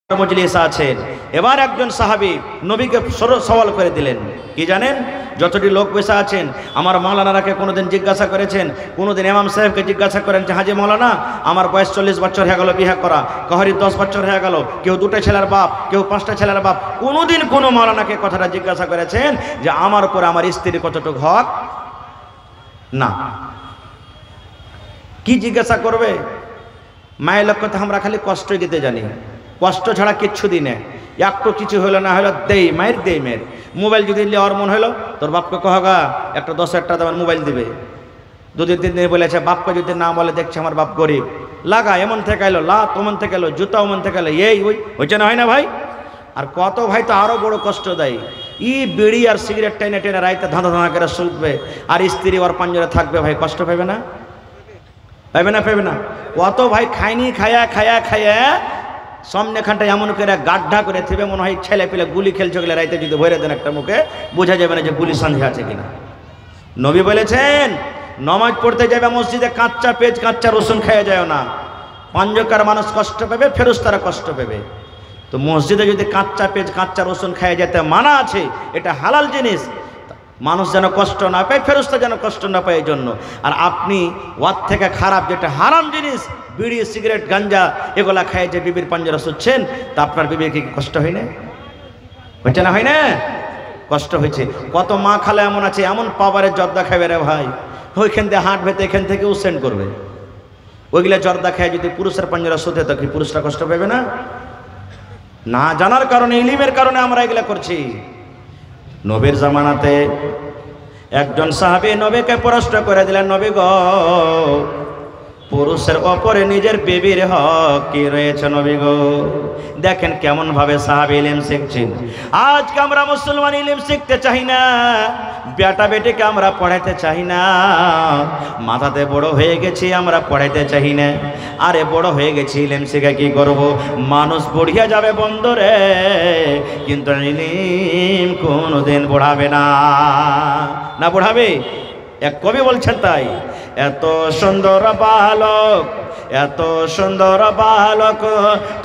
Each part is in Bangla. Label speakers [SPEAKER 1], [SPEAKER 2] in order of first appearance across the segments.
[SPEAKER 1] মজলিস আছেন। এবার একজন সাহাবী নবীকে সওয়াল করে দিলেন, কি জানেন? যতটি লোক বসে আছেন আমার মাওলানারাকে কোনোদিন জিজ্ঞাসা করেছেন, কোনোদিন ইমাম সাহেবকে জিজ্ঞাসা করেন যে হাজি মাওলানা আমার বয়স 40 বছর হয়ে গেল বিয়ে করা, কাহরি 10 বছর হয়ে গেল, কেউ 2টা ছেলের বাপ, কেউ 5টা ছেলের বাপ, কোনোদিন কোনো মাওলানাকে কথাটা জিজ্ঞাসা করেছেন যে আমার উপর আমার স্ত্রীর কতটুকু হক? না। কি জিজ্ঞাসা করবে? মায়ের লক্ষ্য তো আমরা খালি কষ্ট দিতে জানি, কষ্ট ছাড়া কিচ্ছু দিই না। একটু কিছু হলো না হলো দেই মায়ের, দেই মেয়ের। মোবাইল যদি নেওয়ার মন হলো তোর বাপকে কহগা একটা 10,000 টাকা দেওয়ার মোবাইল দিবে। 2-3 দিন বলেছে বাপকে যদি না বলে দেখছে আমার বাপ গরিব, লাগা এমন থেকে এলো, লা তোমন থেকে এলো, জুতা ওমন থেকে এলো, এই ওই হয়েছে না, হয় না ভাই? আর কত ভাই তো আরো বড় কষ্ট দেয়, বিড়ি আর সিগারেট টেনে টেনে রাইতে ধাঁধা ধাঁধা করে শুনবে, আর স্ত্রী ওর পাঞ্জরে থাকবে, ভাই কষ্ট পাবে না? পাবে না? পাবে না? কত ভাই খায়নি, খায়া খায়া খায়া সামনে খানটা এমন করে গাড্ডা করে থেবে, মনে হয় ছেলে পেলে গুলি খেলছে গেলে রাইতে যদি ভরে দেন একটা মুখে বোঝা যাবে না যে গুলি সন্দেহ আছে কিনা। নবী বলেছেন নামাজ পড়তে যাবে মসজিদে কাঁচা পেঁয়াজ কাঁচা রসুন খেয়ে যায় না, পাঞ্জকার মানুষ কষ্ট পাবে, ফেরেশতারা কষ্ট পাবে। তো মসজিদে যদি কাঁচা পেঁয়াজ কাঁচা রসুন খেয়ে যেতে মানা আছে, এটা হালাল জিনিস, মানুষ যেন কষ্ট না পায়, ফেরেশতা যেন কষ্ট না পায় এই জন্য। আর আপনি ওয়ার থেকে খারাপ যেটা হারাম জিনিস বিড়ি সিগারেট গাঞ্জা এগুলা খায় যে বিবির পাঞ্জরা শুচ্ছেন, তা আপনার বিবির কি কষ্ট হয় না? হচ্ছে না? হয় না? কষ্ট হয়েছে। কত মা খালা এমন আছে এমন পাওয়ারের জর্দা খাবে রে ভাই, ওইখান থেকে হাঁট ভেতে এখান থেকে সেন্ড করবে। ওইগুলা জর্দা খায় যদি পুরুষের পাঞ্জরা শুতে, তো কি পুরুষরা কষ্ট পাবে না? না জানার কারণে, ইলিমের কারণে আমরা এগুলা করছি। নবীর জামানাতে একজন সাহাবী নবীকে প্রশ্ন করে দিলেন, নবী গো পুরুষের ওপরে নিজের বিবির হক কি রয়েছে নবী গো? দেখেন কেমন ভাবে সাহাবী ইলম শিখছেন। আজকে আমরা মুসলমান ইলম শিখতে চাই না, বেটা বেটিকে আমরা পড়াইতে চাই না, মাথাতে বড় হয়ে গেছি আমরা পড়াইতে চাই না। আরে বড় হয়ে গেছি ইলম শিখে কি করব? মানুষ বুড়িয়ে যাবে বন্ধরে, কিন্তু ইলম কোনোদিন পড়াবে না। না পড়াবে? এক কবি বলছেন তাই, এত সুন্দর বালক, এত সুন্দর বালক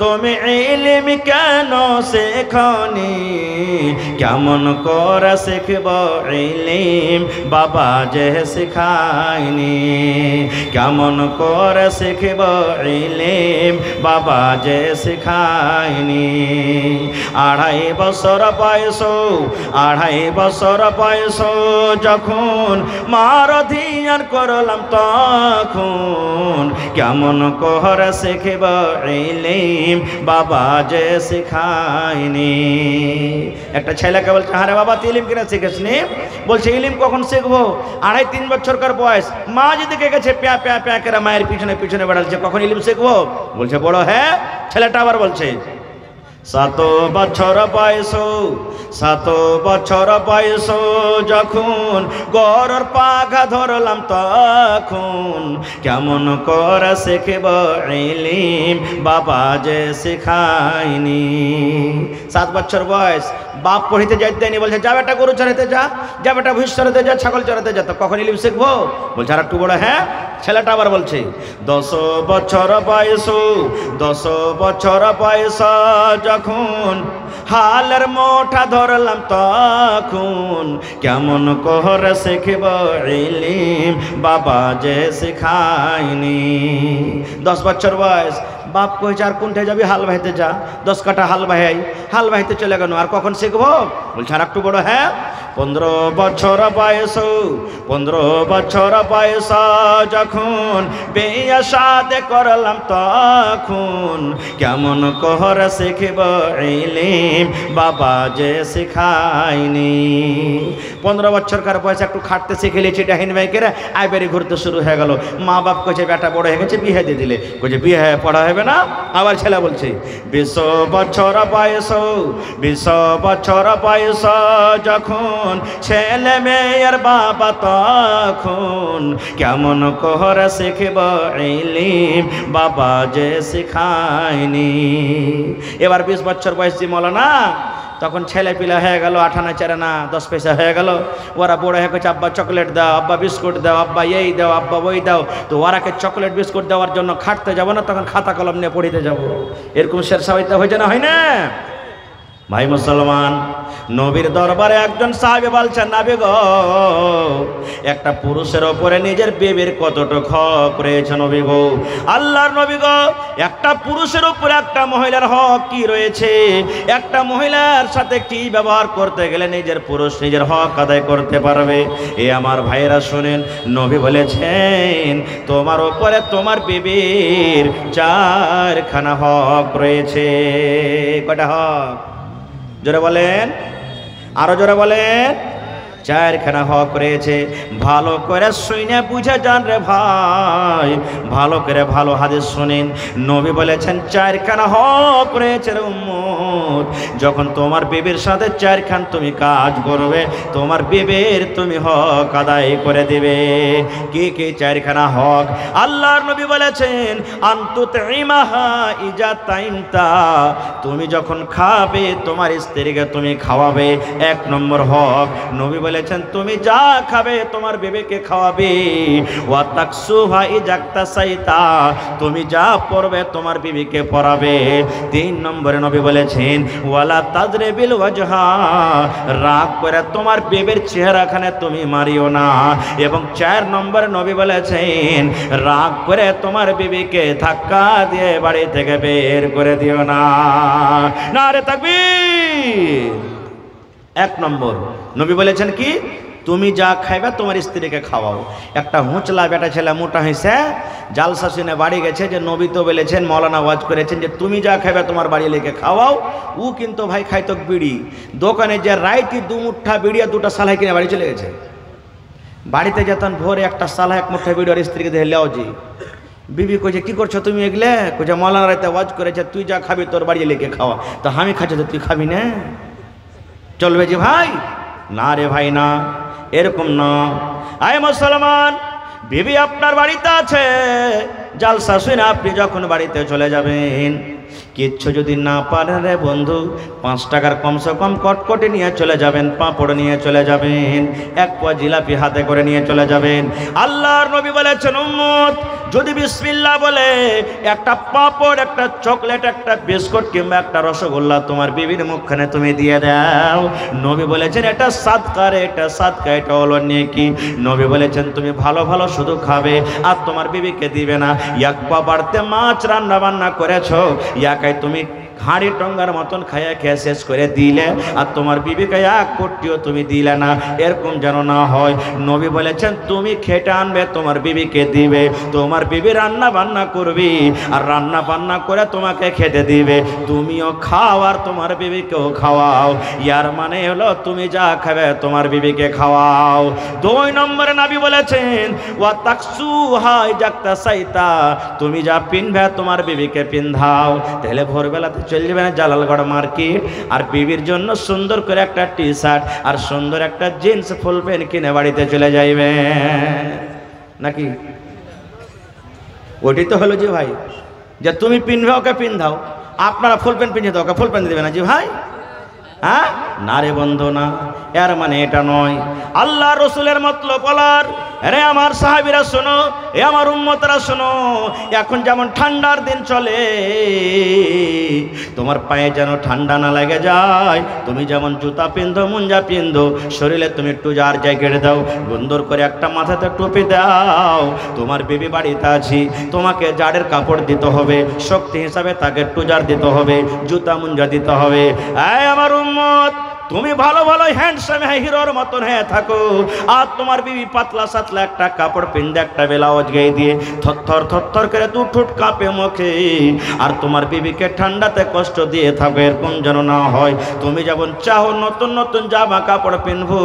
[SPEAKER 1] তুমি ইলম কেন শেখনি? কেমন করে শিখব ইলম বাবা যে শিখায়নি? কেমন করে শিখব ইলম বাবা যে শিখায়নি? 2.5 বছর বয়স, 2.5 বছর বয়স যখন মার ধিয়ান করলাম, তখন কেমন করে শিখব ইলম বাবা যে শিখায়নি? একটা ছেলেকে বলছে, আরে বাবা তুই ইলম কিনা শিখেছ নি? বলছে ইলম কখন শিখবো? 2.5-3 বছরকার বয়স, মা যেদিকে গেছে প্যা প্যা প্যা করে মায়ের পিছনে পিছনে বেড়াচ্ছে, কখন ইলম শিখবো? বলছে বড় হ্যাঁ। ছেলেটা আবার বলছে 7 বছর বয়স, 7 বছর বয়স যখন গরর পাখা ধরলাম, তখন কেমন করে শিখব ইলম বাবা যে শিখায়নি? 7 বছর বয়স, বাপ পড়িতে যাইতে দেয়নি, বলছে যা বেটা গরু চড়াতে যা, যা বেটা ভুষ চড়াতে যা, ছাগল চড়াতে যা, তো কখন ইলম শিখবো? বলছে আর একটু বড় হ্যাঁ। ছেলেটা আবার বলছে 10 বছর বয়স, 10 বছর বয়স যখন হালের মোঠা ধরলাম, তখন কেমন করে শিখব ইলম বাবা যে শিখায়নি? 10 বছর বয়স, বাপ কইছে আর কোনটা যাবি? হাল বাহিতে যা, 10 কাঠা হাল বাহাই, হাল বাহিতে চলে গেল, আর কখন শিখবো? বলছে আর একটু বড় হ্যাঁ। 15 বছর বয়স, 15 বছর বয়স যখন বিয়ে শাদী করলাম, তখন কেমন করে শিখব ইলম বাবা যে শিখায়নি? 15 বছরকার বয়সে একটু খাটতে শিখে লিয়েছি, ডাহিন বাইকেরা আইবারি ঘুরতে শুরু হয়ে গেল। মা বাপ কইছে বেটা বড় হয়ে গেছে, বিয়ে দিয়ে দিলে। কইছে বিয়ে পড়া হবে না? আবার ছেলে বলছে 20 বছর বয়স, 20 বছর বয়স যখন ছেলে মেয়ের বাবা, তখন কেমন করে শিখব ইলম বাবা যে শিখায়নি? এবার 20 বছর বয়সী মৌলানা তখন ছেলে পিলা হয়ে গেল, 8 আনা 4 আনা 10 পয়সা হয়ে গেল। ওরা বড় হয়ে গেছে, আব্বা চকলেট দাও, আব্বা বিস্কুট দাও, আব্বা এই দাও, আব্বা ওই দাও। তো ওরাকে চকলেট বিস্কুট দেওয়ার জন্য খাটতে যাবো না, তখন খাতা কলম নিয়ে পড়িতে যাব। এরকম শেরশাবাইতে হয়েছে না, হয় না? ভাই মুসলমান, নবীর দরবারে একজন সাহাবী বলছেন, নবী গো, একটা পুরুষের ওপরে নিজের বিবির কতটুকু হক রয়েছে নবী গো? আল্লাহর নবী গো, একটা পুরুষের উপরে একটা মহিলার হক কি রয়েছে? একটা মহিলার সাথে কি ব্যবহার করতে গেলে নিজের পুরুষ নিজের হক আদায় করতে পারবে? এ আমার ভাইয়েরা শুনেন, নবী বলেছেন তোমার উপরে তোমার বিবির 4খানা হক রয়েছে। কয়টা হক? জোরে বলেন, আরো জোরে বলেন। 4খানা হক রয়েছে। ভালো করে শুনে বুঝে যান রে ভাই, ভালো করে ভালো হাদিস শুনেন। নবী বলেছেন 4খানা হক রয়েছে রে উম্মত। যখন তোমার বিবির সাথে 4খান তুমি কাজ করবে, তোমার বিবির তুমি হক আদায় করে দিবে। কি কি 4খানা হক? আল্লাহর নবী বলেছেন আনতুতইমাহা ইজা তাইমতা, তুমি যখন খাবে তোমার স্ত্রীকে তুমি খাওয়াবে। 1 নম্বর হক। নবী বলেছেন তুমি যা খাবে তোমার বিবিকে খাওয়াবে। ওয়া তাকসুহা ইজাক্তাসাইতা, তুমি যা পড়বে তোমার বিবিকে পড়াবে। 3 নম্বরে নবী বলেছেন ওয়ালা তাজরিবিল ওয়াজহা, রাগ করে তোমার বিবির চেহারাখানে তুমি মারিও না। এবং 4 নম্বরে নবী বলেছেন রাগ করে তোমার বিবিকে ধাক্কা দিয়ে বাড়ি থেকে বের করে দিও না। নারে তাকবীর। 1 নম্বর নবী বলেছেন কি? তুমি যা খাইবে তোমার স্ত্রীকে খাওয়াও। একটা হুঁচলা বেটা ছেলে মোটা হয়েছে, জালসা শুনে বাড়ি গেছে যে নবী তো বলেছেন, মৌলানা ওয়াজ করেছেন যে তুমি যা খাইবে তোমার বাড়ি লেগে খাওয়াও। ও কিন্তু ভাই খাইতো বিড়ি, দোকানে যে রাইতি 2 মুঠা বিড়ি আর 2টা সালাই কিনে বাড়ি চলে গেছে। বাড়িতে যেতেন ভোরে একটা সালা 1 মুঠা বিড়ি আর স্ত্রীকে দেখে লেও জি। বিবি কইছে কি করছো তুমি এগুলা? কইছে মৌলানা রাইতে ওয়াজ করেছে তুই যা খাবি তোর বাড়ি লেগে খাওয়া। তো আমি খাচ্ছি তো তুই খাবি না, চলবে যে ভাই? না রে ভাই না, এরকম না। আয় মুসলমান, বিবি আপনার বাড়িতে আছে, জালসা শুনে আপনি যখন বাড়িতে চলে যাবেন, কিচ্ছু যদি না পারেন রে বন্ধু, 5 টাকার কমসে কম কটকটি নিয়ে চলে যাবেন, পাঁপড় নিয়ে চলে যাবেন, 1 পোয়া জিলাপি হাতে করে নিয়ে চলে যাবেন। আল্লাহর নবী বলেছেন উম্মত যদি বিসমিল্লাহ বলে একটা পাঁপড়, একটা চকলেট, একটা বিস্কুট কিংবা একটা রসগোল্লা তোমার বিবির মুখখানে তুমি দিয়ে দাও, নবী বলেছেন এটা সাদকা রে, এটা সাদকা, এটা হলো নেকি। নবী বলেছেন তুমি ভালো ভালো শুধু খাবে আর তোমার বিবিকে দিবে না। 1 পা বাড়তে মাছ রান্না বান্না করেছো, ইয়াকাই তুমি হাঁড়ি টঙ্গার মতন খাইয়া খেয়ে শেষ করে দিলে আর তোমার বিবিকে 1 কোটিও তুমি দিলে না, এরকম যেন না হয়। নবী বলেছেন তুমি খেটে আনবে, তোমার বিবিকে দিবে, তোমার বিবি রান্না বান্না করবি আর রান্না বান্না করে তোমাকে খেতে দিবে, তুমিও খাও আর তোমার বিবিকেও খাওয়াও। ইয়ার মানে হলো তুমি যা খাবে তোমার বিবিকে খাওয়াও। 2 নম্বরে নবী বলেছেন ওয়া তাকসুহা ইজাক্তাসাইতা, তুমি যা পিনবে তোমার বিবিকে পিন্ধাও। তাহলে ভোরবেলাতে চলে যাবেন জালালগড় মার্কেট আর বিবির জন্য সুন্দর করে একটা টি শার্ট আর সুন্দর একটা জিন্স ফুল প্যান্ট কিনে বাড়িতে চলে যাইবে নাকি? ওইটাই তো হলো যে ভাই, যে তুমি পিনবে ওকে পিন্ধাও, আপনারা ফুল প্যান্ট পিনিয়ে দাও, ওকে ফুল প্যান্ট দেবে না জি ভাই? হ্যাঁ না রে বন্ধু না, এর মানে এটা নয়। আল্লাহ রসুলের মতলব বলার, আরে আমার সাহাবীরা শোনো, এ আমার উম্মতরা শোনো, এখন যেমন ঠান্ডার দিন চলে, তোমার পায়ে যেন ঠান্ডা না লাগে যায়, তুমি যেমন জুতা পিন্ধো, মুঞ্জা পিন্ধো, শরীরে তুমি একটু যার জায়গায় দাও, সুন্দর করে একটা মাথাতে টুপি দাও। তোমার বিবি বাড়িতে আছি, তোমাকে জাড়ের কাপড় দিতে হবে, শক্তি হিসাবে তাকে টুজার দিতে হবে, জুতা মুঞ্জা দিতে হবে। এই আমার উম্মত, তুমি ভালো ভালো হ্যান্ডসাম হিরোর মতন হয়ে থাকো আর তোমার বিবি পাতলা সাতলা একটা কাপড় পিন্ধে একটা ব্লাউজ গায়ে দিয়ে থরথর থরথর করে 2 ঠোঁট কাঁপে মুখে আর তোমার বিবিকে ঠান্ডাতে কষ্ট দিয়ে থাকো, এরকম যেন না হয়। তুমি যেমন চাও নতুন নতুন জামা কাপড় পিনবো,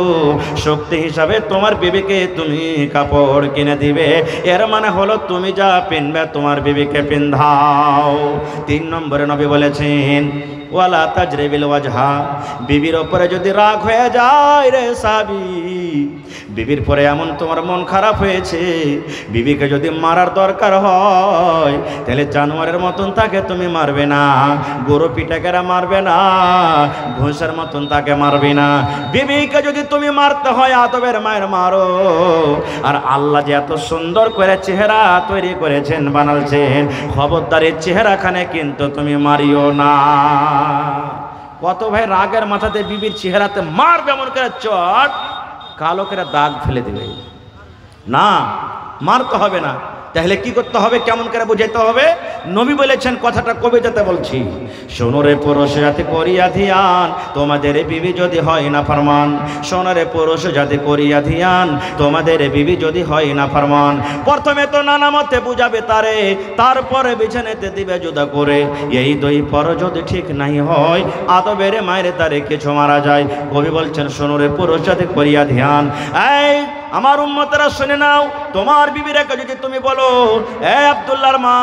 [SPEAKER 1] শক্তি হিসাবে তোমার বিবিকে তুমি কাপড় কিনে দিবে, এর মানে হলো তুমি যা পিনবে তোমার বিবিকে পিন্ধাও। 3 নম্বরে নবী বলেছেন ওয়ালা তাজরিবিল ওয়াজহা, বিবির পরে যদি রাগ হয়ে যায় রে সাহাবী, বিবির পরে এমন তোমার মন খারাপ হয়েছে, বিবিকে যদি মারার দরকার হয় তাহলে জানোয়ারের মতন তাকে তুমি মারবে না, গরু পিটাকেরা মারবে না, ঘোষের মতন তাকে মারবে না। বিবিকে যদি তুমি মারতে হয় আদবের মায়ের মারো। আর আল্লাহ যে এত সুন্দর করে চেহারা তৈরি করেছেন, বানালছেন, খবরদার এই চেহারাখানে কিন্তু তুমি মারিও না। কত ভাই রাগের মাথাতে বিবির চেহারাতে মারবে এমন করে চট, কালো করে দাগ ফেলে দেবে। না, মারতে হবে না। তাহলে কি করতে হবে, কেমন করে বুঝাইতে হবে? নবী বলেছেন, কথাটা কবিতাতে বলছি, সোনরে পুরুষ জাতি করিয়া ধিয়ান, তোমাদের বিবি যদি হয় না ফরমান। সোনরে পুরুষ জাতি করিয়া ধিয়ান, তোমাদের বিবি যদি হয় না ফরমান। প্রথমে তো নানা মতে বুঝাবে তারে, তারপরে বিছানাতে দিবে জুদা করে। এই দুই পর যদি ঠিক নাই হয়, আদবের মায়ের তারে কিছু মারা যায়। কবি বলছেন, সোনরে পুরুষ জাতি করিয়া ধিয়ান। এই আমার উম্মতেরা শুনে নাও, তোমার বিবিরাকে যদি তুমি বলো, এ আব্দুল্লাহর মা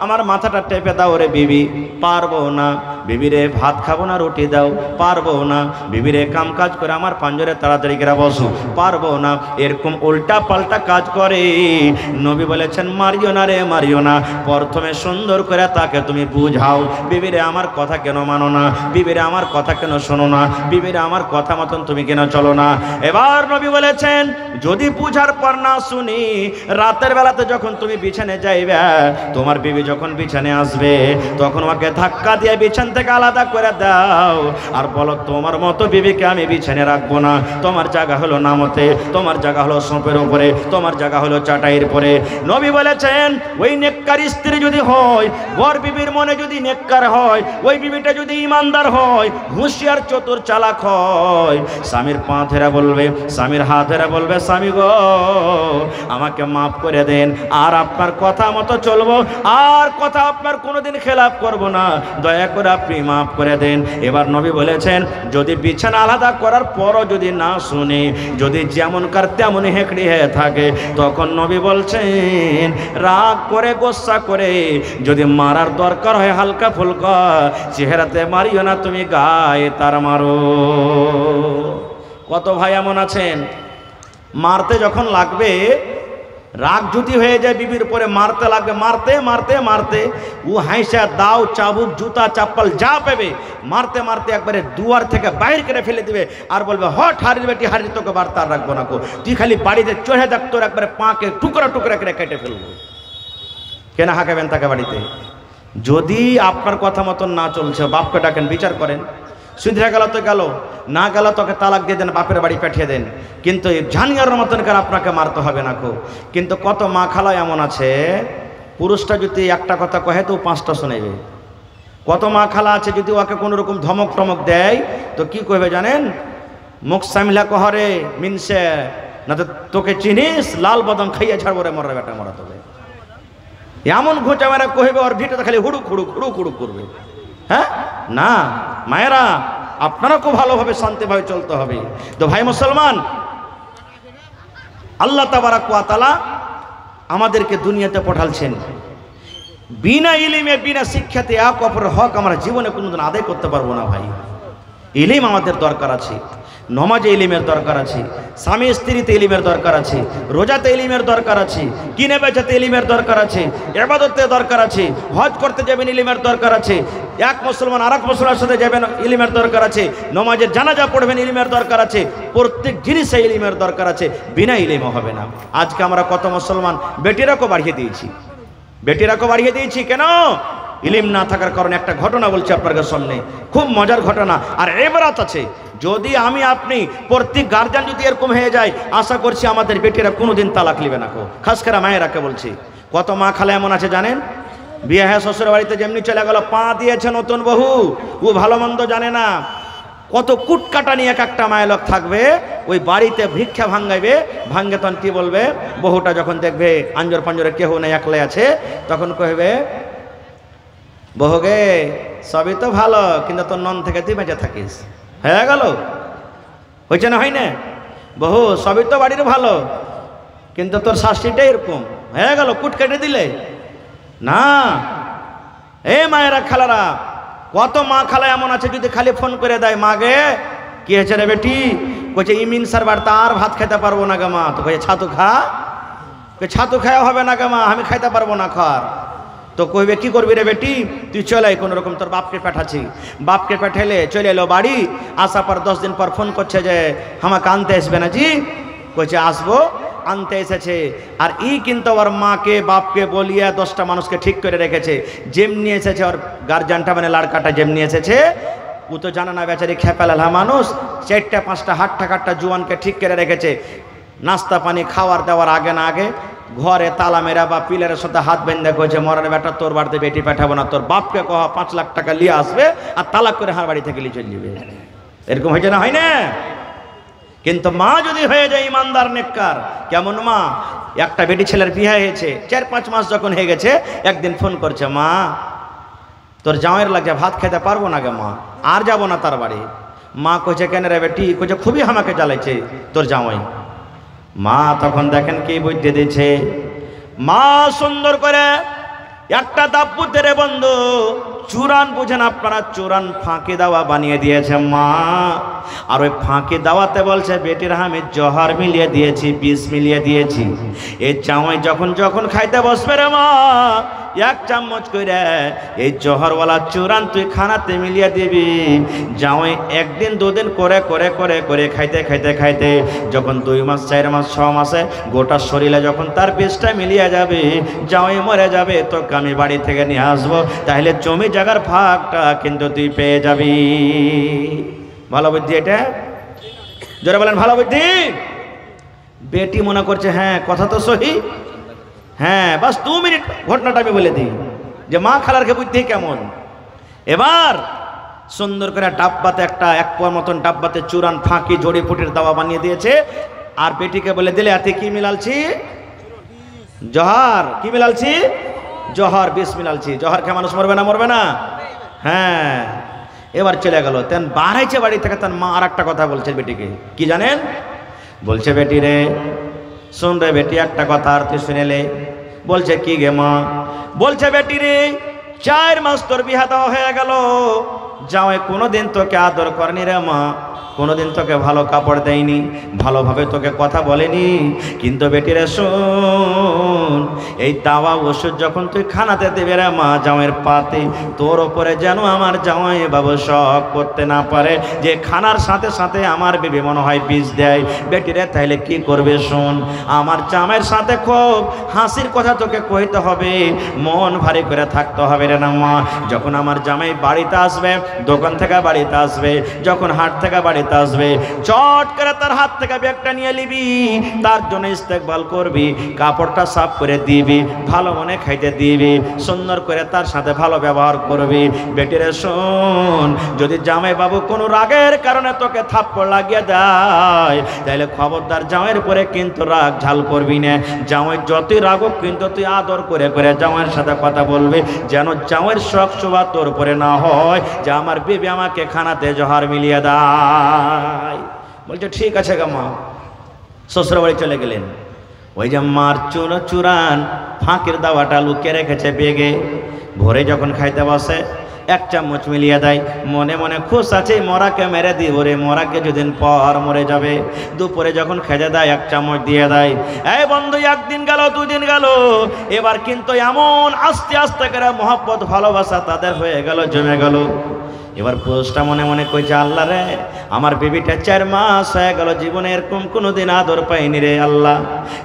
[SPEAKER 1] আমার মাথাটা টেপে দাও রে বিবি, পারবো না। বিবিরে ভাত খাবো না, রুটি দাও, পারবো না। বিবিরে কাম কাজ করে আমার পাঞ্জরে তাড়াতাড়ি করে বসো, পারবো না। এরকম উল্টা পাল্টা কাজ করে। নবী বলেছেন, মারিও না রে, মারিও না। প্রথমে সুন্দর করে তাকে তুমি বুঝাও, বিবিরে আমার কথা কেন মানো না, বিবিরে আমার কথা কেন শোনো না, বিবিরে আমার কথা মতন তুমি কেন চলো না। এবার নবী বলেছেন, যদি বুঝার পর না শুনি, রাতের বেলাতে যখন তুমি বিছানে যাইবে, তোমার বিবি যখন বিছানে আসবে, তখন ওকে ধাক্কা দিয়ে বিছান থেকে আলাদা করে দাও, আর বলো, তোমার মতো বিবিকে আমি বিছানে রাখবো না। তোমার জায়গা হলো নামতে, তোমার জায়গা হলো সোপের উপরে, তোমার জায়গা হলো চাটাইয়ের পরে। নবী বলেছেন, ওই নেককার স্ত্রী যদি হয়, বর বিবির মনে যদি নেককার হয়, ওই বিবিটা যদি ইমানদার হয়, হুঁশিয়ার চতুর চালাক হয়, স্বামীর পা ধরে বলবে, স্বামীর হাত ধরে বলবে, স্বামী গো আমাকে মাফ করে দেন, আর আপনার কথা মতো চলবো, আর কথা আপনার কোনোদিন খেলাপ করব না, দয়া করে আপনি মাফ করে দেন। এবার নবী বলেছেন, যদি বিছানা আলাদা করার পরও যদি না শুনে, যদি যেমনকার তেমন হেঁকড়ি হয়ে থাকে, তখন নবী বলছেন, রাগ করে গোসা করে যদি মারার দরকার হয় হালকা ফুলকা, চেহারাতে মারিও না, তুমি গায়ে তার মারো। কত ভাই এমন আছেন, মারতে যখন লাগবে, রাগ জুতি হয়ে যায় বিবির উপরে, মারতে লাগবে, মারতে মারতে মারতে ও হাইসা দাও চাবুক জুতা চাপ্পল যা পেবে মারতে মারতে একবারে দুয়ার থেকে বাইরে করে ফেলে দিবে, আর বলবে, হট হারির বেটি হারি, তোকে বার্তা রাখবো না, তুই খালি বাড়িতে চড়ে দেখ, তোর একবারে পাকে টুকরা টুকরা করে কেটে ফেলবো। কেন হাঁকাবেন তাকে বাড়িতে? যদি আপনার কথা মতন না চলছে, বাপকে ডাকেন, বিচার করেন। সুধরে গেল তো গেল, না গেল তোকে তালাক দিয়ে দেন, বাপের বাড়ি পাঠিয়ে দেন, কিন্তু জানিয়ার মতন করে আপনাকে মারতে হবে না। কিন্তু কত মা খালা এমন আছে, পুরুষটা যদি একটা কথা কহে তো 5টা শোনাইবে। কত মা খালা আছে, যদি ওকে কোনো রকম ধমক টমক দেয় তো কি কইবে জানেন? মুখ সামলা কহরে মিনসে, না তো তোকে চিনিস, লাল বদম খাইয়ে ছাড়বো রে, মরে বেটা মরা তবে। এমন ঘুঁচা মেরা কহিবে, ওর ভিটে খালি হুড়ুক হুড়ুক হুড়ুক হুড়ুক করবে। হ্যাঁ না মায়েরা, আপনারা খুব ভালোভাবে শান্তিভাবে চলতে হবে। তো ভাই মুসলমান, আল্লাহ তাবারাক ওয়া তাআলা আমাদেরকে দুনিয়াতে পাঠালছেন, বিনা ইলিমে বিনা শিক্ষাতে এক অপরের হক আমরা জীবনে কোনোদিন আদায় করতে পারবো না। ভাই ইলিম আমাদের দরকার আছে, নমাজে ইলিমের দরকার আছে, স্বামী স্ত্রীতে ইলিমের দরকার আছে, রোজাতে ইলিমের দরকার আছে, কিনে বেচাতে ইলিমের দরকার আছে, ইবাদতে দরকার আছে, হজ করতে যাবেন ইলিমের দরকার আছে, এক মুসলমান আর এক মুসলমানের সাথে যাবেন ইলিমের দরকার আছে, নমাজের জানাজা পড়বেন ইলিমের দরকার আছে, প্রত্যেক জিনিসে ইলিমের দরকার আছে, বিনা ইলিমে হবে না। আজকে আমরা কত মুসলমান বেটিরাকে বাড়িয়ে দিয়েছি, বেটিরাকে বাড়িয়ে দিয়েছি কেন? ইলিম না থাকার কারণে। একটা ঘটনা বলছি আপনার সামনে, খুব মজার ঘটনা, আর এবারাত আছে। যদি আমি আপনি প্রত্যেক গার্জিয়ান যদি এরকম হয়ে যায়, আশা করছি আমাদের বেটিরা কোনোদিন তালাক নেবে না। খাস করে মায়েরাকে বলছি, কত মা খালা এমন আছে জানেন, বিয়ে হ্যাঁ শ্বশুর বাড়িতে যেমনি চলে গেল, পা দিয়েছে নতুন বহু, ও ভালো মন্দ জানে না, কত কুটকাটা নিয়ে এক একটা মায়ের লোক থাকবে, ওই বাড়িতে ভিক্ষা ভাঙ্গাইবে, ভাঙ্গে তখন কি বলবে, বহুটা যখন দেখবে আঞ্জর পাঞ্জরে কেহ নেই, একলাই আছে, তখন কহবে, বহুগে সবই তো ভালো, কিন্তু তোর নন থেকে তুই বেঁচে থাকিস। হয়ে গেল, হয়েছে না, হয় না? বহু সবই তো বাড়ির ভালো, কিন্তু তোর শাস্তিটাই এরকম হয়ে গেল, কুট কেটে দিলে না। এ মায়েরা খালারা, কত মা খালা এমন আছে, যদি খালি ফোন করে দেয়, মা গে কি হয়েছে রে বেটি? কইছে ইমিন সারবার তার ভাত খাইতে পারবো না গা মা। তো কইছে ছাতু খা। ছাতু খাওয়া হবে না গা মা, আমি খাইতে পারবো না খার। তো কইবে কি করবি রে বেটি? তুই চলে কোনো রকম তোর বাপকে পাঠাচ্ছি। বাপকে পাঠাইলে চলে এলো বাড়ি। আসার পর 10 দিন পর ফোন করছে যে আমাকে আনতে আসবে না জি? কইছে আসবো, আনতে এসেছে। আর ই কিন্তু ওর মাকে বাপকে বলিয়া 10টা মানুষকে ঠিক করে রেখেছে। যেমনি এসেছে ওর গার্জিয়ানটা মানে লাড়কাটা যেমনি এসেছে, ও তো জানা না বেচারি খেপালালা মানুষ, 4টা 5টা হাট্টা কাট্টা জুয়ানকে ঠিক করে রেখেছে। নাস্তা পানি খাওয়ার দেওয়ার আগে না আগে ঘরে তালা মেরা বা পিলারের সাথে হাত বেঁধে কইছে মরার বেটা তোর বাড়িতে বেটি পাঠাবো না, তোর বাপকে কহ 5 লাখ টাকা নিয়ে আসবে আর তালাক করে হার বাড়ি থেকে নিয়ে চলে যাবে। এরকম হয়েছে না? হয় না? কিন্তু মা যদি হয়ে যায় ইমানদার নেককার, কেমন মা? একটা বেটি ছেলের বিয়ে হয়েছে, 4-5 মাস যখন হয়ে গেছে, একদিন ফোন করছে, মা তোর জামাইয়ের লাগে ভাত খেতে পারবো না গে মা, আর যাবো না তার বাড়ি। মা কইছে কেন রে বেটি? কইছে খুবই আমাকে জ্বালাইছে তোর জামাই। মা তখন দেখেন কি বুদ্ধি দিচ্ছে, মা সুন্দর করে একটা দাব্বুতে রে বন্ধু চুরান বুঝেন আপনারা, চুরান ফাঁকি দাওয়া বানিয়ে দিয়েছে মা। আর ওই ফাঁকি দাওয়াতে বলছে বেটির আমি জহর মিলিয়ে দিয়েছি, বিষ মিলিয়ে দিয়েছি। এই জামাই যখন যখন খাইতে বসবে রে মা, 1 চামচ করে এই জহরওয়ালা চুরান তুই খানাতে মিলিয়ে দিবি। জামাই 1 দিন 2 দিন করে করে করে করে খাইতে খাইতে খাইতে যখন 2 মাস 4 মাস 6 মাসে গোটা শরীরে যখন তার বিষটা মিলিয়ে যাবে, জামাই মরে যাবে, তোকে আমি বাড়ি থেকে নিয়ে আসবো, তাহলে জমি জায়গার ভাগটা কিন্তু তুই পেয়ে যাবি। ভালো বুদ্ধি এটা? জোরে বলেন ভালো বুদ্ধি। বেটি মনে করছে হ্যাঁ কথা তো সহি, হ্যাঁ বাস 2 মিনিট ঘটনাটা আমি বলে দিই যে মা খালারকে বুদ্ধি কেমন। এবার সুন্দর করে ডাব্বাতে একটা 1 পোয়ার মতন ডাব্বাতে চুরান ফাঁকি জড়িপুটির দাওয়া বানিয়ে দিয়েছে। আর বেটিকে বলে দিলে এতে কি মিলালছি? জহর। কি মিলালছি? জহর, বিষ মিলালছি। জহর খেয়ে মানুষ মরবে না? মরবে না? হ্যাঁ। এবার চলে গেল। তেন বাড়াইছে বাড়ি থেকে, তার মা আর একটা কথা বলছে বেটিকে, কি জানেন? বলছে বেটি রে শোন রে বেটি, একটা কথা আর তুই শুনেলে। বলছে কি গে মা? বলছে বেটি রে 4 মাস তোর বিহা দেওয়া হয়ে গেল, জামাই কোনোদিন তোকে আদর করেনি রে মা, কোনোদিন তোকে ভালো কাপড় দেয়নি, ভালোভাবে তোকে কথা বলেনি। কিন্তু বেটি রে শোন, এই দাওয়া ওষুধ যখন তুই খানাতে দেবে রে মা জামাইয়ের পাতে, তোর ওপরে যেন আমার জামাই বাবু শখ করতে না পারে যে খানার সাথে সাথে আমার বেবি মনে হয় বিষ দেয়। বেটি রে তাইলে কি করবে শোন, আমার জামাইয়ের সাথে খুব হাসির কথা তোকে কইতে হবে, মন ভারী করে থাকতে হবে রে না মা। যখন আমার জামাই বাড়িতে আসবে, দোকান থেকে বাড়িতে আসবে, যখন হাট থেকে বাড়িতে আসবে, চট করে তার হাত থেকে ব্যাগটা নিয়ে নিবি, তার জন্য ইস্তেকবাল করবি, কাপড়টা সাফ করে দিবি, ভালো মনে খাইতে দিবি, সুন্দর করে তার সাথে ভালো ব্যবহার করবি। বেটিরে শোন, যদি জামাই বাবু কোনো রাগের কারণে তোকে থাপ্পড় লাগিয়ে দেয়, তাহলে খবরদার জামাইয়ের পরে কিন্তু রাগ ঝাল করবি না। জামাই যতই রাগুক কিন্তু তুই আদর করে করে জামাইয়ের সাথে কথা বলবি, যেন জামাইয়ের শখ শোভা তোর উপরে না হয় যে আমার বেবি আমাকে খানাতে জহর মিলিয়ে দেয়। বলছে ঠিক আছে গা মা। শ্বশুর বাড়ি চলে গেলেন। ওই যে মার চুরান ফাঁকির দাওয়াটা লুকিয়ে রেখেছে বেগে, ভোরে যখন খাইতে বসে 1 চামচ মিলিয়ে দেয়, মনে মনে খুশ আছে মরাকে মেরে দিব রে, মরাকে দুদিন পর মরে যাবে। দুপুরে যখন খেতে দেয় 1 চামচ দিয়ে দেয়। এই বন্ধু 1 দিন গেল 2 দিন গেল, এবার কিন্তু এমন আস্তে আস্তে করে মহব্বত ভালোবাসা তাদের হয়ে গেল, জমে গেল। এবার পুরুষটা মনে মনে কইছে আল্লাহ রে, আমার বেবিটা 4 মাস হয়ে গেল, জীবনে এরকম কোনোদিন আদর পাইনি রে আল্লাহ,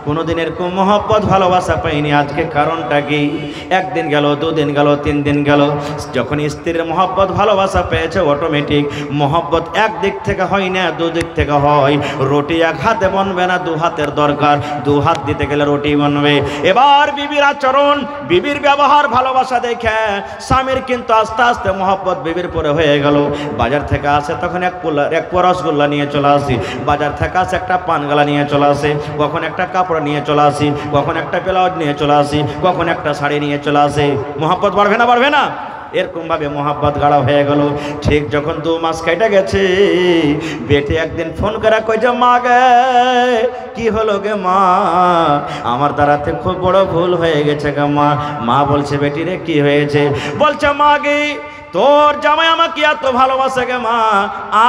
[SPEAKER 1] কোনোদিন এরকম মহব্বত ভালোবাসা পাইনি, আজকে কারণটা কি? 1 দিন গেল 2 দিন গেল 3 দিন গেল, যখন স্ত্রীর মহব্বত ভালোবাসা পেয়েছে অটোমেটিক মহব্বত 1 দিক থেকে হয় না, 2 দিক থেকে হয়। রুটি 1 হাতে বনবে না, 2 হাতের দরকার, 2 হাত দিতে গেলে রুটি বনবে। এবার বিবির আচরণ, বিবির ব্যবহার ভালোবাসা দেখে স্বামীর কিন্তু আস্তে আস্তে মহব্বত বিবির পরে হয়ে গেল। বাজার থেকে আসে তখন 1 পোয়া রসগোল্লা নিয়ে চলে আসি, বাজার থেকে আসে একটা পানগালা নিয়ে চলে আসে, কখন একটা কাপড় নিয়ে চলে আসি, কখন একটা ব্লাউজ নিয়ে চলে আসি, কখন একটা শাড়ি নিয়ে চলে আসে। মহব্বত বাড়বে না? বাড়বে না? এরকম ভাবে মহব্বত গাঢ় হয়ে গেল। ঠিক যখন 2 মাস কেটে গেছে, বেটি একদিন ফোন করে কইছে মা গে, কি হলো গে মা, আমার দ্বারাতে খুব বড় ভুল হয়ে গেছে গে মা। মা বলছে বেটি রে কি হয়েছে? বলছে মা গে তোর জামাই আমাকে এত ভালোবাসে গে মা,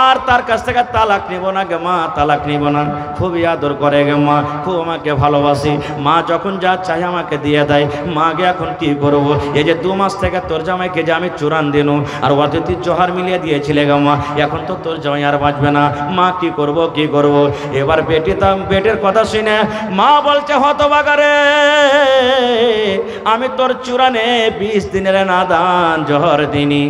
[SPEAKER 1] আর তার কাছ থেকে তালাক নিব না গে মা, তালাক নিব না, খুবই আদর করে গে মা, খুব আমাকে ভালোবাসি। মা যখন যা চাই আমাকে দিয়ে দেয়। মাকে এখন কি করব? এই যে 2 মাস থেকে তোর জামাইকে যে আমি চুরান দিন আর অতিথি জোহার মিলিয়ে দিয়েছিলে গে মা, এখন তো তোর জামাই আর বাঁচবে না। মা কি করব কি করব? এবার বেটের কথা শুনে মা বলছে, হতভাগারে, আমি তোর চুরানে 20 দিনের নাদান জোহর দিনি।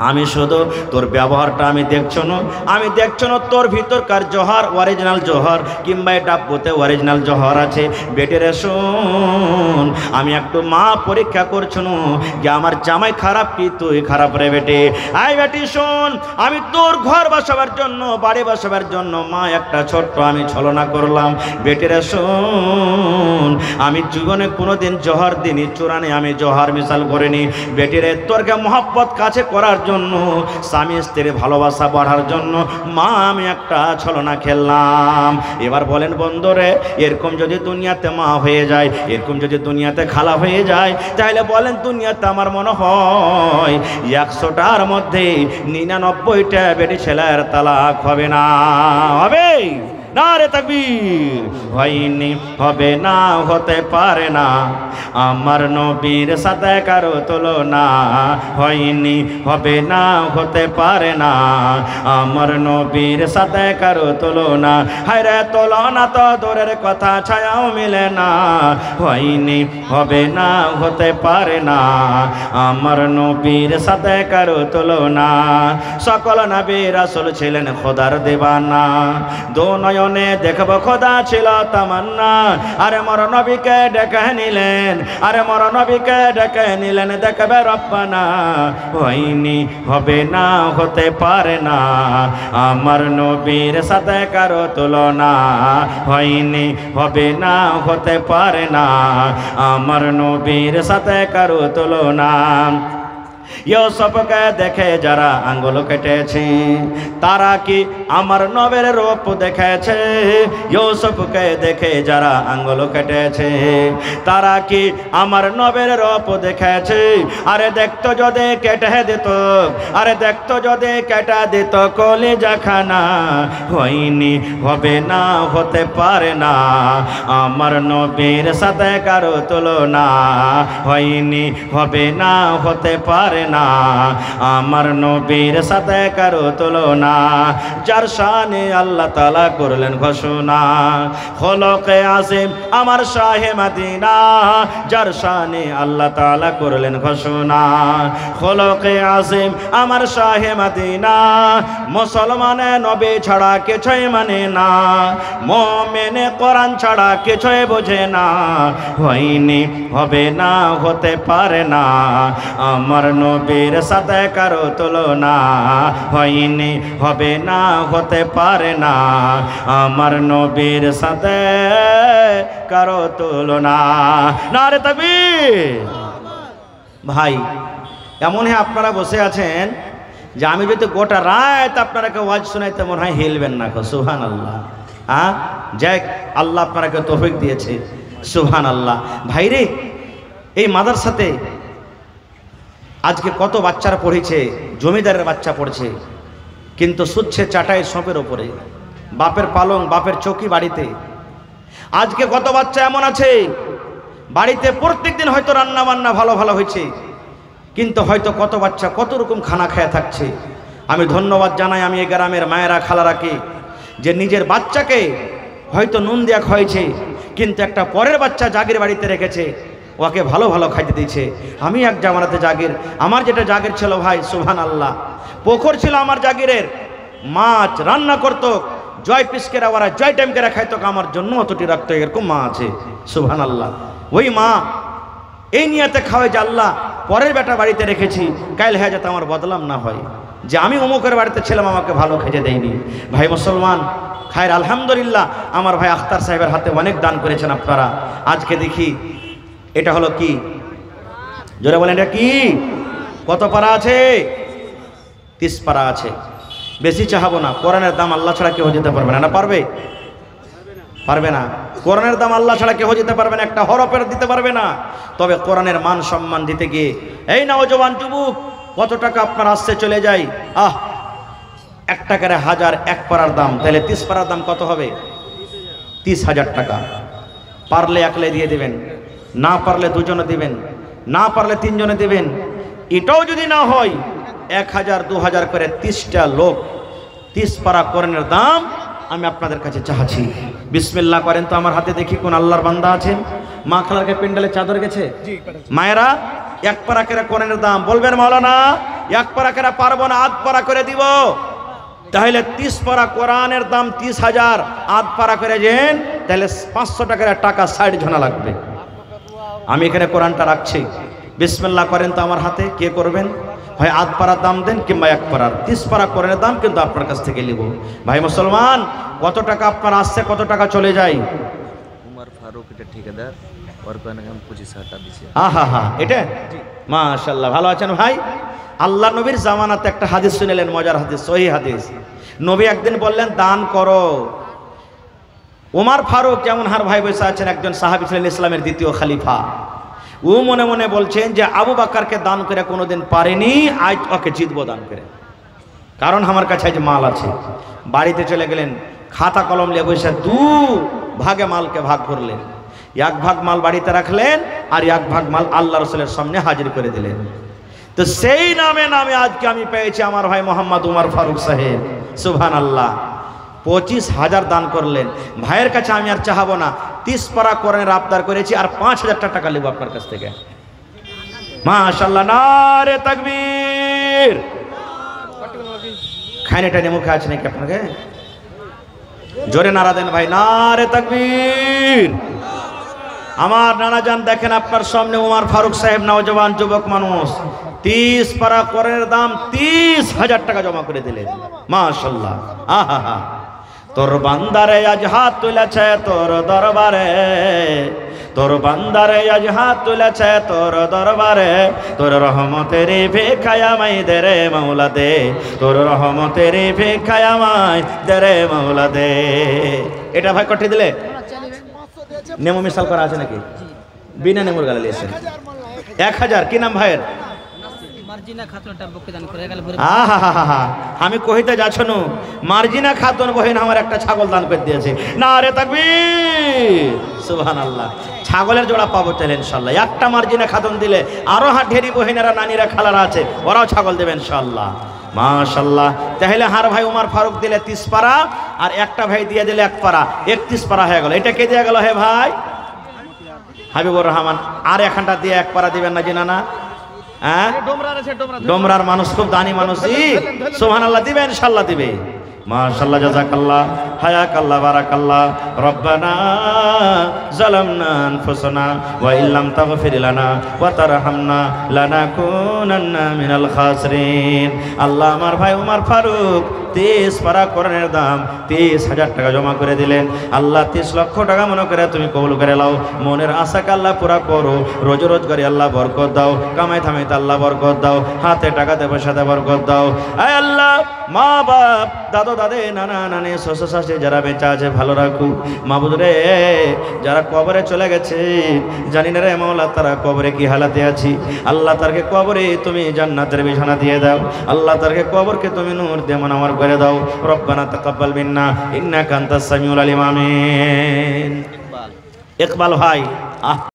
[SPEAKER 1] আমি শুধু তোর ব্যবহারটা আমি দেখছো না, আমি দেখছো না তোর ভিতরকার জোহর অরিজিনাল জোহর কিংবা এটা পোতে অরিজিনাল জোহর আছে। বেটেরে শোন, আমি একটু মা পরীক্ষা করছো না যে আমার জামাই খারাপ কি তুই খারাপ রে বেটে। আই বেটি শোন, আমি তোর ঘর বসাবার জন্য, বাড়ি বসাবার জন্য মা একটা ছোট্ট আমি ছলনা করলাম। বেটেরে শোন, আমি জীবনে কোনোদিন জোহর দিনই চূড়ানে আমি জোহর মিশাল করিনি। বেটিরে তোরকে মহব্বত কাছে করার জন্য, স্বামী স্ত্রীর ভালোবাসা বাড়ার জন্য মা আমি একটা ছলনা খেললাম। এবার বলেন বন্ধুরে, এরকম যদি দুনিয়াতে মা হয়ে যায়, এরকম যদি দুনিয়াতে খালা হয়ে যায়, তাহলে বলেন দুনিয়াতে আমার মনে হয় 100টার মধ্যে 99টা বেটি ছেলের তালাক হবে না। হবে না রে তাকবীর? হয়নি, হবে না, হতে পারে না, আমার নবীর সাথে কারো তুলনা। হয়নি, হবে না, হতে পারে না, আমার নবীর সাথে কারো তুলনা। হায়রে তুলনা তো দূরের কথা, ছায়াও মিলে না। হয়নি, হবে না, হতে পারে না, আমার নবীর সাথে কারো তুলনা। সকল নবী রাসূল ছিলেন খোদার দেওয়ানা, দো নয়নে দেখব খোদা ছিল তামান্না। আরে মর নবীকে ডেকে নিলেন, আরে মর নবীকে ডেকে নিলেন, দেখবে রব্বানা। হয়নি, হবে না, হতে পারে না, আমার নবীর সাথে কারো তুলনা। হয়নি, হবে না, হতে পারে না, আমার নবীর সাথে কারো তুলনা। ইউসুফকে দেখে যারা আঙ্গুল কেটেছে, তারা কি আমার নবীর রূপ দেখেছে? ইউসুফকে দেখে যারা আঙ্গুল কেটেছে, তারা কি আমার নবীর রূপ দেখেছে? আরে দেখতো যদি কেটে দিত, আরে দেখতো যদি কেটে দিত কলিজাখানা। হয়নি, হবে না, হতে পারে না, আমার নবীর সাথে কারো তুলনা। হয়নি, হবে না, হতে পারে না, আমার নবীর সাথে কারো তুলনা। যার শানে আল্লাহ তাআলা করলেন ঘোষণা, খলকে আসিম আমার শাহে মদিনা। যার শানে আল্লাহ তাআলা করলেন ঘোষণা, খলকে আসিম আমার শাহে মদিনা। মুসলমানে নবী ছাড়া কিছুই মানে না, মুমিনে কোরআন ছাড়া কিছুই বোঝে না। হয়নি, হবে না, হতে পারে না, আমার নবীর সাথে কারো তুলনা। হয়নি, হবে না, হতে পারে না, আমার নবীর সাথে কারো তুলনা। নারে তাকবীর। ভাই, এমন হয় আপনারা বসে আছেন যে আমি যদি গোটা রাত আপনারাকে ওয়াজ শোনাইতে মনে হয় হিলবেন না। সুবহানাল্লাহ। হ্যাঁ, যাক, আল্লাহ আপনারাকে তৌফিক দিয়েছে। সুবহানাল্লাহ। ভাইরে, এই মাদ্রাসাতে আজকে কত বাচ্চারা পড়েছে, জমিদারের বাচ্চা পড়ছে, কিন্তু শুচ্ছে চাটাই সপের ওপরে, বাপের পালং, বাপের চৌকি বাড়িতে। আজকে কত বাচ্চা এমন আছে বাড়িতে প্রত্যেক দিন হয়তো রান্না বান্না ভালো ভালো হয়েছে, কিন্তু হয়তো কত বাচ্চা কত রকম খানা খেয়ে থাকছে। আমি ধন্যবাদ জানাই আমি এই গ্রামের মায়েরা খালারাকে, যে নিজের বাচ্চাকে হয়তো নুন দেয়া খাওয়াইছে, কিন্তু একটা পরের বাচ্চা জাগির বাড়িতে রেখেছে, ওকে ভালো ভালো খাইতে দিয়েছে। আমি এক জামানাতে জাগির, আমার যেটা জাগির ছিল ভাই, সুবহানাল্লাহ, পুকুর ছিল আমার জাগিরের, মাছ রান্না করতো, জয় পিসকেরা ওরা জয় টাইমকেরা খাইতো, আমার জন্য অতটি রাখতো। এরকম মা আছে, সুবহানাল্লাহ। ওই মা এই নিয়াতে খাওয়াই যে আল্লাহ পরের বেটা বাড়িতে রেখেছি, কাল হ্যাঁ যাতে আমার বদলাম না হয় যে আমি অমুকের বাড়িতে ছিলাম, আমাকে ভালো খেতে দেয়নি। ভাই মুসলমান, খায়ের আলহামদুলিল্লাহ, আমার ভাই আখতার সাহেবের হাতে অনেক দান করেছেন আপনারা। আজকে দেখি এটা হলো কি, জোরে বলেন, এটা কি? কত পারা আছে? 30 পারা আছে। বেশি চাহাবো না, কোরআনের দাম আল্লাহ ছাড়া কেউ যেতে পারবে না। না পারবে? পারবে না। কোরআনের দাম আল্লাহ ছাড়া কেউ যেতে পারবে না, একটা হরফের দিতে পারবে না। তবে কোরআনের মান সম্মান দিতে গিয়ে এই নওজোয়ান যুবক কত টাকা আপনার আসছে চলে যায়। এক টাকার 1000 এক পারার দাম, তাহলে 30 পারার দাম কত হবে? 30,000 টাকা। পারলে একলে দিয়ে দিবেন, না পারলে দুজনে দিবেন, না পারলে তিনজনে দিবেন। এটাও যদি না হয় 1000 2000 করে 30টা লোক 30 পারা কোরআনের দাম আমি আপনাদের কাছে চাচ্ছি। বিসমিল্লাহ করেন তো আমার হাতে দেখি কোন আল্লাহর বান্দা আছেন। মা খালারকে পেন্ডালে চাদর গেছে, মায়েরা 1 পারা করে কোরআনের দাম বলবেন মাওলানা 1 পারা করে পারবো না, 8 পারা করে দিব। তাহলে 30 পারা কোরআনের দাম 30,000, 8 পারা করে যেন তাহলে 500 টাকার টাকা 60 ঝনা লাগবে। আমি এখানে কোরআনটা রাখছি, বিসমিল্লাহ করেন তো আমার হাতে। কে করবেন? হয় 8 পারার দাম দেন কিংবা 1 পারার। 30 পারা কোরআনের দাম কিন্তু আপনার কাছ থেকে নিব। ভাই মুসলমান, কত টাকা আপনার আসছে, কত টাকা চলে যায়?
[SPEAKER 2] উমর ফারুক এটা ঠিকাদার, ওর কোন কাম 25,000 টাকা দিছে।
[SPEAKER 1] আহা এটা মাশাআল্লাহ। ভালো আছেন ভাই? আল্লাহ নবীর জামানাতে একটা হাদিস শুনেলেন, মজার হাদিস, সহিহ হাদিস। নবী একদিন বললেন দান করো। উমর ফারুক যেমন হার ভাই বসে আছেন, একজন সাহাবী ছিলেন ইসলামের দ্বিতীয় খলিফা। ও মনে মনে বলছেন যে আবু বকরকে দান করে কোনোদিন পারেনি, আজ ওকে জিতবো দান করে, কারণ আমার কাছে আজ মাল আছে। বাড়িতে চলে গেলেন, খাতা কলম নিয়ে বসে 2 ভাগে মালকে ভাগ করলেন। 1 ভাগ মাল বাড়িতে রাখলেন আর 1 ভাগ মাল আল্লাহ রাসূলের সামনে হাজির করে দিলেন। তো সেই নামে আজকে আমি পেয়েছি আমার ভাই মোহাম্মদ উমর ফারুক সাহেব। সুবহানাল্লাহ। 25,000 দান করলেন। ভাইয়ের কাছে আমি আর চাহাবো না, 30 পারা কোরআনের আবদার করেছি আর 5,000 টাকা নেব আপনার কাছ থেকে। মাশাআল্লাহ, নারে তাকবীর। খাইনেটা মুখে আছে নাকি আপনাকে? জোরে নারা দেন ভাই, নারে তাকবীর। আমার নানা জান দেখেন আপনার সামনে উমর ফারুক সাহেব, নওজওয়ান যুবক মানুষ, 30 পারা কোরআনের দাম 30,000 টাকা জমা করে দিলেন। মাশাআল্লাহ। আহা, তোর বান্দারে আজ হাত তুলেছে তোর দরবারে, তোর বান্দারে আজ হাত তুলেছে তোর দরবারে, তোর রহমতের ভিক্ষায় আমায় দে রে মাওলা দে, তোর রহমতের ভিক্ষায় আমায় দে রে মাওলা দে। এটা ভাই কটি দিলে? নেমো মিসাল করা আছে নাকি? বিনা নেমোর গালে লিয়েছেন 1000। কি নাম ভাইয়ের? আমি কহিতে যাচ্ছনু মার্জিনা খাতুন বহিন আমার একটা ছাগল দান করে দিয়েছে। নারে তাকবীর, সুবহানাল্লাহ। ছাগলের জোড়া পাবো তাহলে ইনশাআল্লাহ। একটা মার্জিনা খাতুন দিলে আরো ঢেরি বহিনেরা, নানিরা, খালারা আছে, ওরাও ছাগল দেবে ইনশাআল্লাহ। মাশাআল্লাহ। তাহলে হার ভাই উমর ফারুক দিলে 30 পারা আর একটা ভাই দিয়ে দিলে 1 পারা, 31 পারা হয়ে গেল। এটা কে দিয়ে গেল হে ভাই? হাবিবুর রহমান। আর এখানটা দিয়ে 1 পারা দিবেন না জিনা না? হ্যাঁ, ডোমরার মানুষ খুব দানি মানুষ। সুবহানাল্লাহ, দিবে ইনশাআল্লাহ দিবে। মাশাআল্লাহ, জাযাকাল্লাহ, হায়াকাল্লাহ, বারাকাল্লাহ। রব্বানা যালামনা আনফুসানা ওয়া ইল্লাম তাগফির লানা ওয়া তারহামনা লানাকুনান্না মিনাল খাসিরিন। আল্লাহ, আমার ভাই উমর ফারুক 30 পারা কোরআনের দাম 30,000 টাকা জমা করে দিলেন। আল্লাহ 30 লক্ষ টাকা মনে করে তুমি কবুল করে নাও। মনের আশাকে আল্লাহ পুরা করো। রোজগারে আল্লাহ বরকত দাও, কামাই থামাইতে আল্লাহ বরকত দাও, হাতে টাকাতে পয়সাতে বরকত দাও। আয় আল্লাহ, মা বাপ, দাদু দাদে, নানা নানি, শ্বশুর শাশুড়ি যারা বেঁচে আছে ভালো রাখো। মাবুদ রে, যারা কবরে চলে গেছে জানি না রে মাওলা তারা কবরে কি হালাতে আছি। আল্লাহ তারকে কবরে তুমি জান্নাতের বিছানা দিয়ে দাও। আল্লাহ তারকে কবরকে তুমি নূর দিয়ে মানাওয়ার করে দাও। রব্বানা তাকাব্বাল মিন্না ইন্নাকা আনতাস সামিউল আলিম। আমিন। ইকবাল ভাই,